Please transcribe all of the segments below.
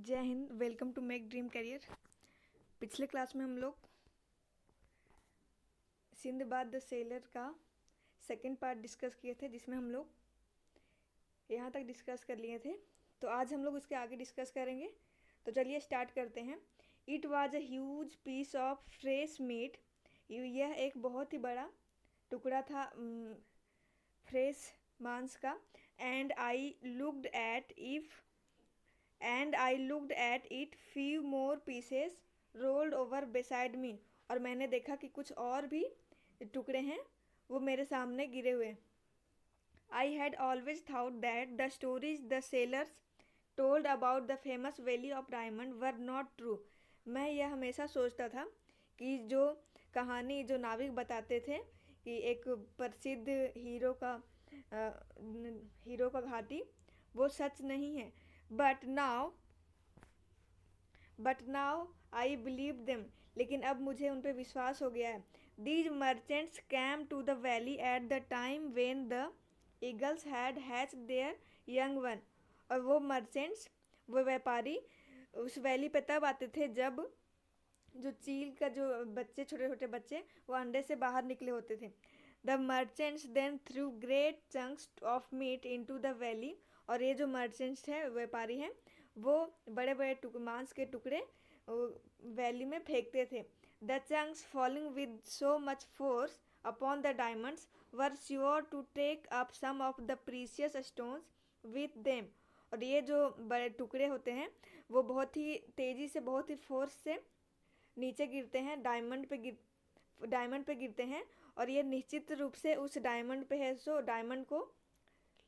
जय हिंद। Welcome to Make Dream Career. पिछले क्लास में हम लोग सिंदबाद द सेलर का सेकंड पार्ट डिस्कस किए थे, जिसमें हम लोग यहाँ तक डिस्कस कर लिए थे। तो आज हम लोग उसके आगे डिस्कस करेंगे। तो चलिए स्टार्ट करते हैं। It was a huge piece of fresh meat. यह एक बहुत ही बड़ा टुकड़ा था फ्रेश मांस का। And I looked at if and I looked at it few more pieces rolled over beside me। और मैंने देखा कि कुछ और भी टुकड़े हैं वो मेरे सामने गिरे हुए। I had always thought that the stories the sailors told about the famous valley of diamond were not true। मैं यह हमेशा सोचता था कि जो कहानी जो नाविक बताते थे कि एक प्रसिद्ध हीरो का घाटी वो सच नहीं है। But now I believe them. लेकिन अब मुझे उन पर विश्वास हो गया है। These merchants came to the valley at the time when the eagles had hatch their young one. और वो मर्चेंट्स, वो व्यापारी उस वैली पे तब आते थे जब जो चील का जो बच्चे, छोटे छोटे बच्चे, वो अंडे से बाहर निकले होते थे। The merchants then threw great chunks of meat into the valley. और ये जो मर्चेंट्स हैं, व्यापारी हैं, वो बड़े बड़े मांस के टुकड़े वैली में फेंकते थे। The chunks falling with so much force upon the diamonds were sure to take up some of the precious stones with them. और ये जो बड़े टुकड़े होते हैं वो बहुत ही तेज़ी से, बहुत ही फोर्स से नीचे गिरते हैं, डायमंड पे गिरते हैं। और ये निश्चित रूप से उस डायमंड पे है, सो डायमंड को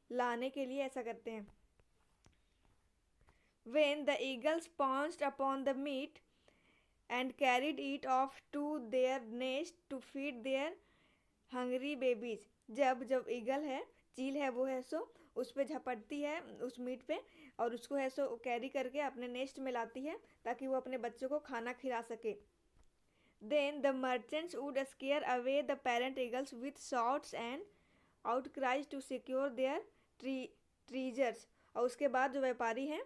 लाने के लिए ऐसा करते हैं। When the eagles pounced upon the meat and carried it off to their nest to feed their hungry babies। जब ईगल है, चील है, वो है सो उस पे झपटती है, उस मीट पे, और उसको है सो कैरी करके अपने नेस्ट में लाती है ताकि वो अपने बच्चों को खाना खिला सके। Then the merchants would scare away the parent eagles with shouts and outcries to secure their treasures। और उसके बाद जो व्यापारी हैं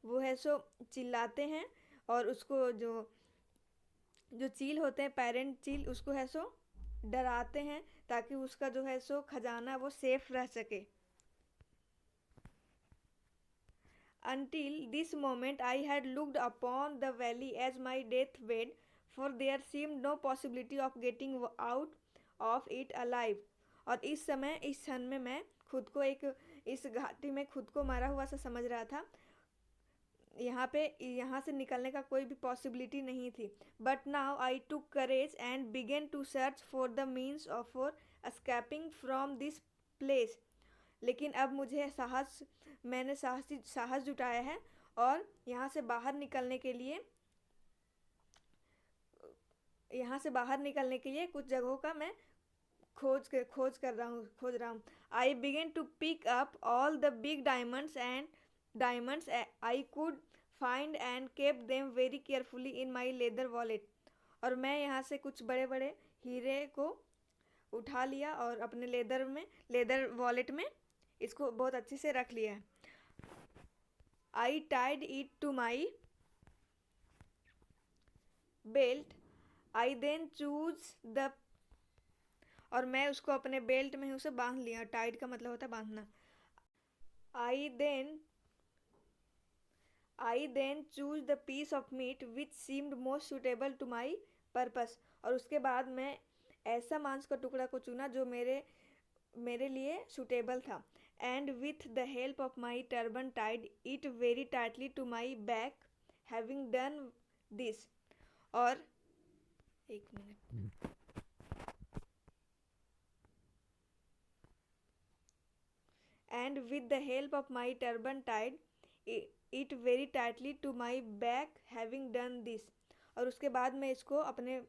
वो है सो चिल्लाते हैं और उसको जो जो चील होते हैं, पेरेंट चील, उसको है सो डराते हैं ताकि उसका जो है सो खजाना वो सेफ रह सके। Until this moment I had looked upon the valley as my deathbed, for there seemed no possibility of getting out of it alive। और इस समय, इस क्षण में मैं खुद को इस घाटी में खुद को मारा हुआ सा समझ रहा था। यहाँ से निकलने का कोई भी पॉसिबिलिटी नहीं थी। But now I took courage and began to search for the means of for escaping from this place. लेकिन अब मुझे मैंने साहस जुटाया है और यहाँ से बाहर निकलने के लिए कुछ जगहों का मैं खोज कर रहा हूँ। I begin to pick up all the big diamonds I could find and kept them very carefully in my leather wallet। और मैं यहाँ से कुछ बड़े बड़े हीरे को उठा लिया और अपने लेदर वॉलेट में इसको बहुत अच्छे से रख लिया। I tied it to my belt। I then chose the और मैं उसको अपने बेल्ट में उसे बांध लिया। टाइड का मतलब होता है बांधना। I then choose the piece of meat which seemed most suitable to my purpose। और उसके बाद मैं ऐसा मांस का टुकड़ा को चुना जो मेरे लिए सुटेबल था। And with the help of my turban tied it very tightly to my back। Having done this, और एक minute, and with the help of my turban tied it very tightly to my back। Having done this, और उसके बाद मैं इसको अपने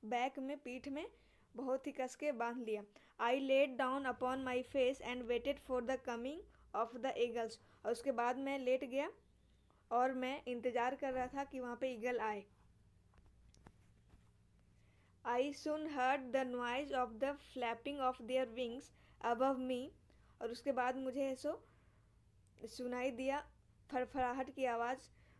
back में, पीठ में बहुत ही कस के बांध लिया। I laid down upon my face and waited for the coming of the eagles। और उसके बाद मैं लेट गया और मैं इंतज़ार कर रहा था कि वहाँ पे ईगल आए। I soon heard the noise of the flapping of their wings above me। और उसके बाद मुझे ऐसो सुनाई दिया फड़फड़ाहट की आवाज़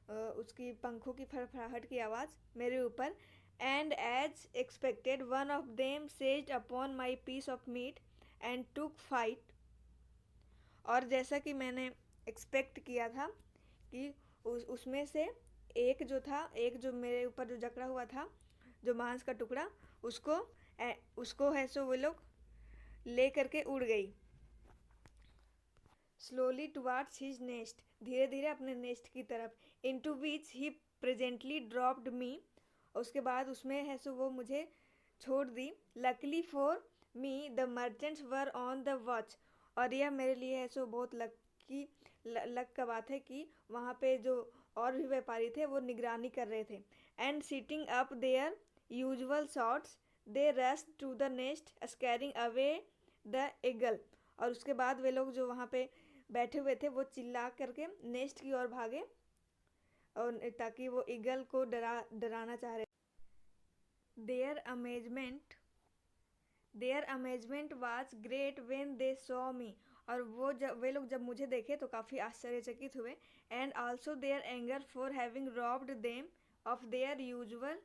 उसकी पंखों की फड़फड़ाहट की आवाज़ मेरे ऊपर। And as expected one of them seized upon my piece of meat and took fight. और जैसा कि मैंने एक्सपेक्ट किया था कि उसमें से एक जो मेरे ऊपर जो जकड़ा हुआ था, जो मांस का टुकड़ा, उसको है सो वो लोग ले करके उड़ गई। स्लोली टुवार्ड्स हिज नेस्ट, धीरे धीरे अपने नेस्ट की तरफ। Into which he presently dropped me, उसके बाद उसमें है सो वो मुझे छोड़ दी। Luckily for me the merchants were on the watch, और यह मेरे लिए है सो बहुत लक का बात है कि वहाँ पे जो और भी व्यापारी थे वो निगरानी कर रहे थे। And sitting up their usual shots they rush to the nest scaring away the eagle, और उसके बाद वे लोग जो वहाँ पे बैठे हुए थे वो चिल्ला करके नेस्ट की ओर भागे, और ताकि वो ईगल को डराना चाह रहे। Their amazement was great when they saw me, और वे लोग जब मुझे देखे तो काफ़ी आश्चर्यचकित हुए। And also their anger for having robbed them of their usual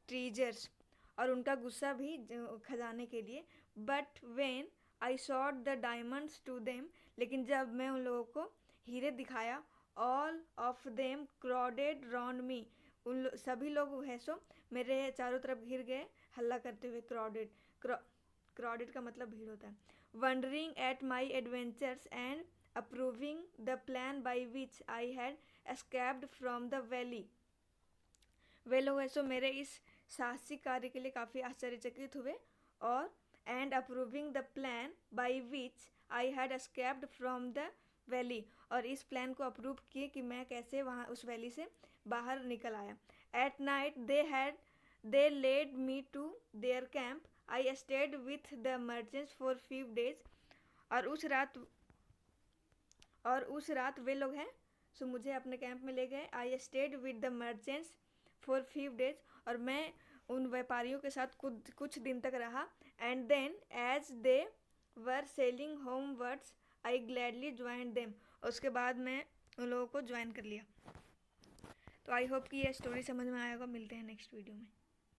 treasures, और उनका गुस्सा भी खजाने के लिए। But when I sought the diamonds to them, लेकिन जब मैं उन लोगों को हीरे दिखाया, all of them crowded round me, सभी लोग है सो मेरे चारों तरफ घिर गए हल्ला करते हुए। क्राउडेड का मतलब भीड़ होता है। Wondering at my adventures and approving the plan by which I had escaped from the valley, वे लोग ऐसो मेरे इस साहसिक कार्य के लिए काफ़ी आश्चर्यचकित हुए। और and approving the plan by which I had escaped from the valley, और इस प्लान को अप्रूव किए कि मैं कैसे वहाँ उस वैली से बाहर निकल आया। At night they led me to their camp, I stayed with the merchants for 5 days, और उस रात वे लोग हैं सो मुझे अपने कैंप में ले गए। I stayed with the merchants for 5 days, और मैं उन व्यापारियों के साथ कुछ दिन तक रहा। And then as they were sailing homewards I gladly join them, उसके बाद मैं उन लोगों को ज्वाइन कर लिया। तो आई होप कि यह स्टोरी समझ में आया होगा। मिलते हैं नेक्स्ट वीडियो में।